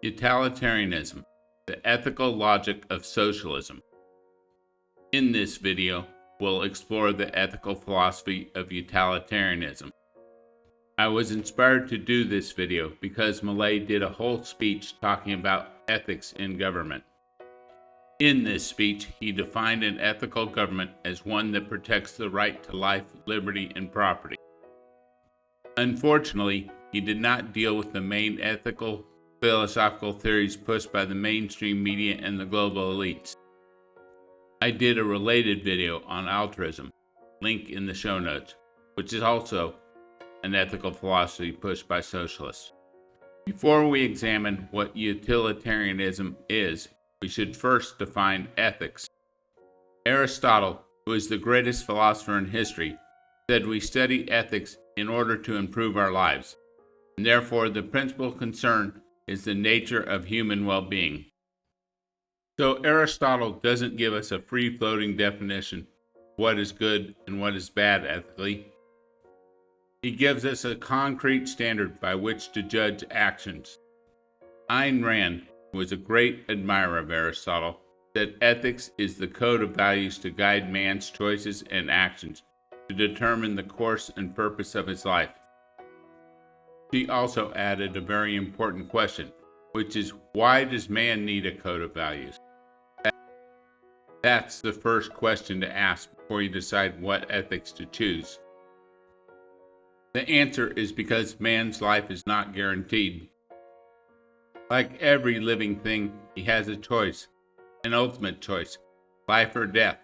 Utilitarianism, the ethical logic of socialism. In this video, we'll explore the ethical philosophy of utilitarianism. I was inspired to do this video because Milei did a whole speech talking about ethics in government. In this speech, he defined an ethical government as one that protects the right to life, liberty, and property. Unfortunately, he did not deal with the main ethical philosophical theories pushed by the mainstream media and the global elites. I did a related video on ALTRUISM, link in the show notes, which is also an ethical philosophy pushed by socialists. Before we examine what utilitarianism is, we should first define ethics. Aristotle, who is the greatest philosopher in history, said we study ethics in order to improve our lives, and therefore the principal concern is the nature of human well-being. So Aristotle doesn't give us a free-floating definition of what is good and what is bad ethically. He gives us a concrete standard by which to judge actions. Ayn Rand, who was a great admirer of Aristotle, said ethics is the code of values to guide man's choices and actions to determine the course and purpose of his life. She also added a very important question, which is, why does man need a code of values? That's the first question to ask before you decide what ethics to choose. The answer is because man's life is not guaranteed. Like every living thing, he has a choice, an ultimate choice, life or death,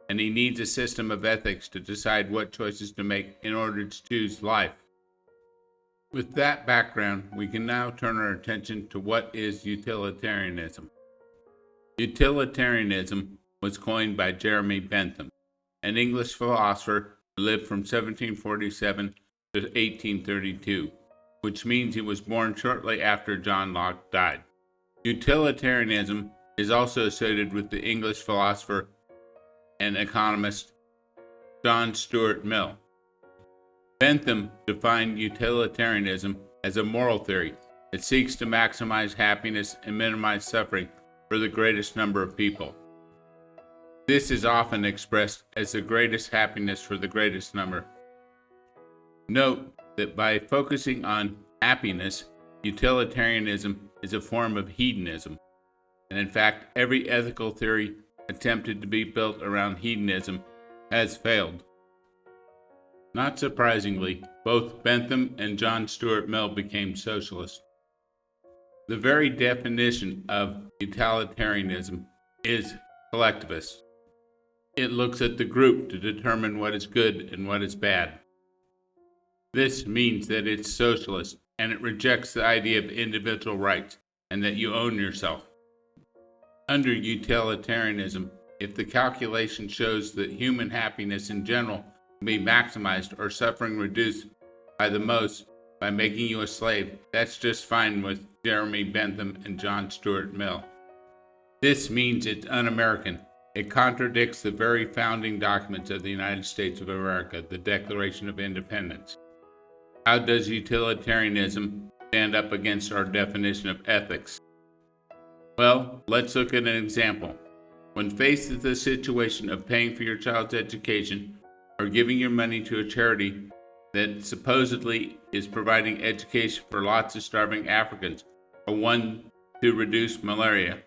and he needs a system of ethics to decide what choices to make in order to choose life. With that background, we can now turn our attention to what is utilitarianism. Utilitarianism was coined by Jeremy Bentham, an English philosopher who lived from 1747 to 1832, which means he was born shortly after John Locke died. Utilitarianism is also associated with the English philosopher and economist John Stuart Mill. Bentham defined utilitarianism as a moral theory that seeks to maximize happiness and minimize suffering for the greatest number of people. This is often expressed as the greatest happiness for the greatest number. Note that by focusing on happiness, utilitarianism is a form of hedonism, and in fact, every ethical theory attempted to be built around hedonism has failed. Not surprisingly, both Bentham and John Stuart Mill became socialists. The very definition of utilitarianism is collectivist. It looks at the group to determine what is good and what is bad. This means that it's socialist, and it rejects the idea of individual rights and that you own yourself. Under utilitarianism, if the calculation shows that human happiness in general can be maximized or suffering reduced by the most by making you a slave, that's just fine with Jeremy Bentham and John Stuart Mill. This means it's un-American. It contradicts the very founding documents of the United States of America, the Declaration of Independence. How does utilitarianism stand up against our definition of ethics? Well, let's look at an example. When faced with the situation of paying for your child's education or giving your money to a charity that supposedly is providing education for lots of starving Africans or one to reduce malaria,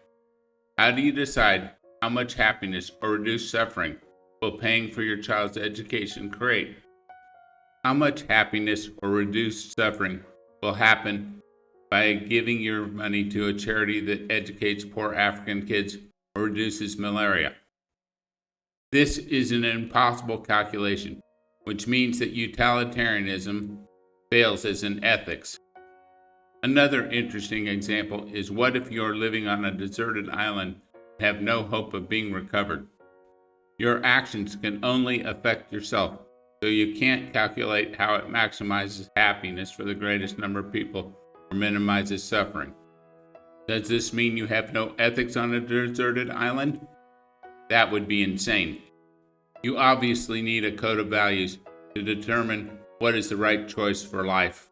how do you decide how much happiness or reduced suffering will paying for your child's education create? How much happiness or reduced suffering will happen by giving your money to a charity that educates poor African kids or reduces malaria? This is an impossible calculation, which means that utilitarianism fails as an ethics. Another interesting example is, what if you're living on a deserted island and have no hope of being recovered? Your actions can only affect yourself, so you can't calculate how it maximizes happiness for the greatest number of people or minimizes suffering. Does this mean you have no ethics on a deserted island? That would be insane. You obviously need a code of values to determine what is the right choice for life.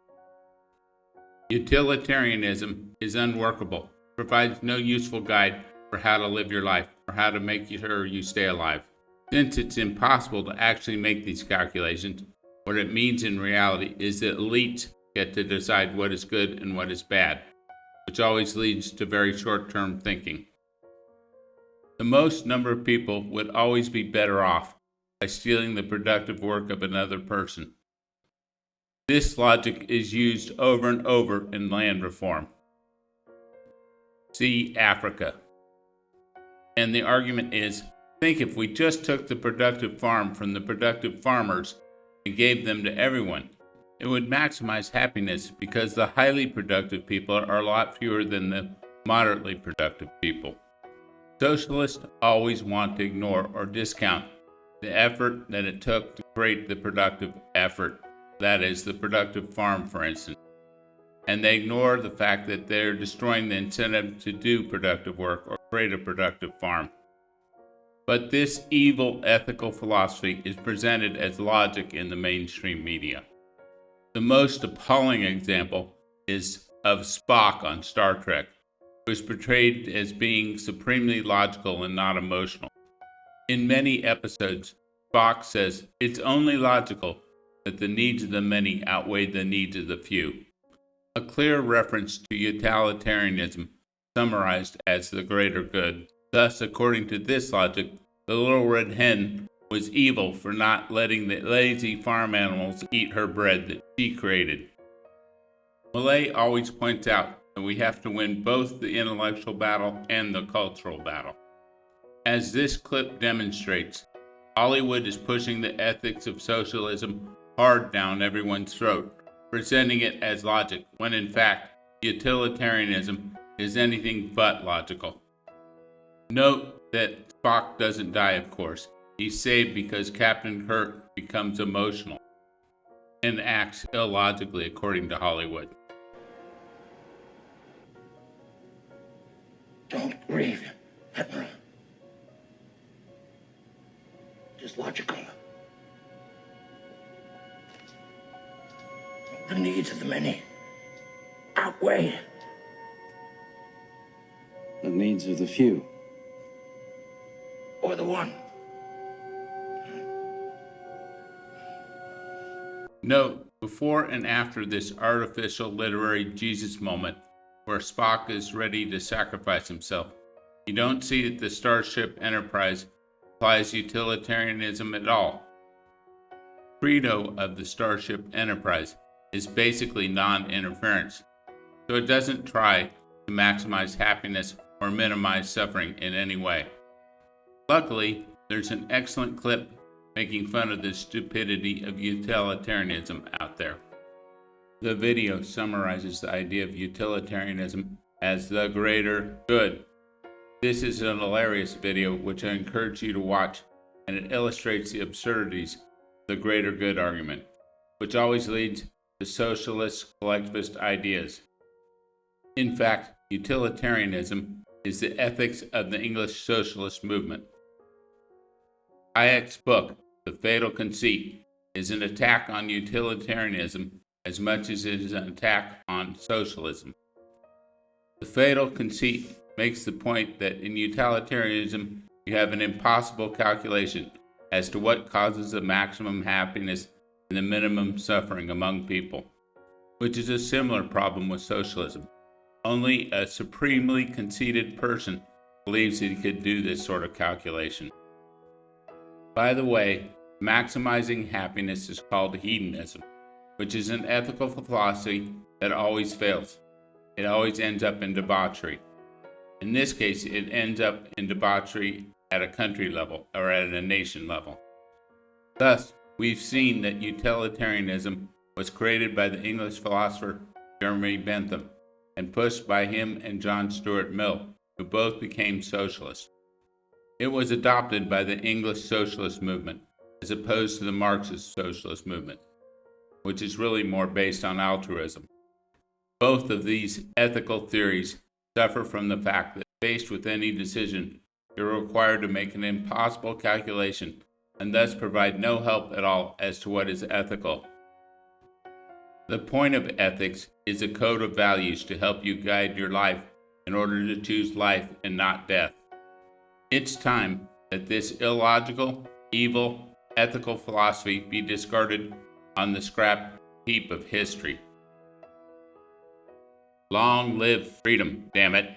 Utilitarianism is unworkable, provides no useful guide for how to live your life or how to make sure you stay alive. Since it's impossible to actually make these calculations, what it means in reality is that elites get to decide what is good and what is bad, which always leads to very short-term thinking. The most number of people would always be better off by stealing the productive work of another person. This logic is used over and over in land reform. See Africa. And the argument is, think if we just took the productive farm from the productive farmers and gave them to everyone, it would maximize happiness because the highly productive people are a lot fewer than the moderately productive people. Socialists always want to ignore or discount the effort that it took to create the productive effort, that is, the productive farm, for instance. And they ignore the fact that they're destroying the incentive to do productive work or create a productive farm. But this evil ethical philosophy is presented as logic in the mainstream media. The most appalling example is of Spock on Star Trek, who is portrayed as being supremely logical and not emotional. In many episodes, Spock says it's only logical that the needs of the many outweigh the needs of the few. A clear reference to utilitarianism summarized as the greater good. Thus, according to this logic, the little red hen was evil for not letting the lazy farm animals eat her bread that she created. Millay always points out that we have to win both the intellectual battle and the cultural battle. As this clip demonstrates, Hollywood is pushing the ethics of socialism hard down everyone's throat, presenting it as logic, when in fact, utilitarianism is anything but logical. Note that Spock doesn't die, of course. He's saved because Captain Kirk becomes emotional and acts illogically according to Hollywood. Don't grieve, Admiral. Just logical. The needs of the many outweigh the needs of the few. Or the one. Note, before and after this artificial literary Jesus moment, where Spock is ready to sacrifice himself, you don't see that the Starship Enterprise applies utilitarianism at all. Credo of the Starship Enterprise is basically non-interference, so it doesn't try to maximize happiness or minimize suffering in any way. Luckily, there's an excellent clip making fun of the stupidity of utilitarianism out there. The video summarizes the idea of utilitarianism as the greater good. This is an hilarious video which I encourage you to watch, and it illustrates the absurdities of the greater good argument, which always leads to socialist collectivist ideas. In fact, utilitarianism is the ethics of the English socialist movement. Hayek's book, The Fatal Conceit, is an attack on utilitarianism as much as it is an attack on socialism. The Fatal Conceit makes the point that in utilitarianism you have an impossible calculation as to what causes the maximum happiness and the minimum suffering among people, which is a similar problem with socialism. Only a supremely conceited person believes that he could do this sort of calculation. By the way, maximizing happiness is called hedonism, which is an ethical philosophy that always fails. It always ends up in debauchery. In this case, it ends up in debauchery at a country level or at a nation level. Thus, we've seen that utilitarianism was created by the English philosopher Jeremy Bentham and pushed by him and John Stuart Mill, who both became socialists. It was adopted by the English socialist movement as opposed to the Marxist socialist movement, which is really more based on altruism. Both of these ethical theories suffer from the fact that faced with any decision, you're required to make an impossible calculation and thus provide no help at all as to what is ethical. The point of ethics is a code of values to help you guide your life in order to choose life and not death. It's time that this illogical, evil, ethical philosophy be discarded on the scrap heap of history. Long live freedom, damn it!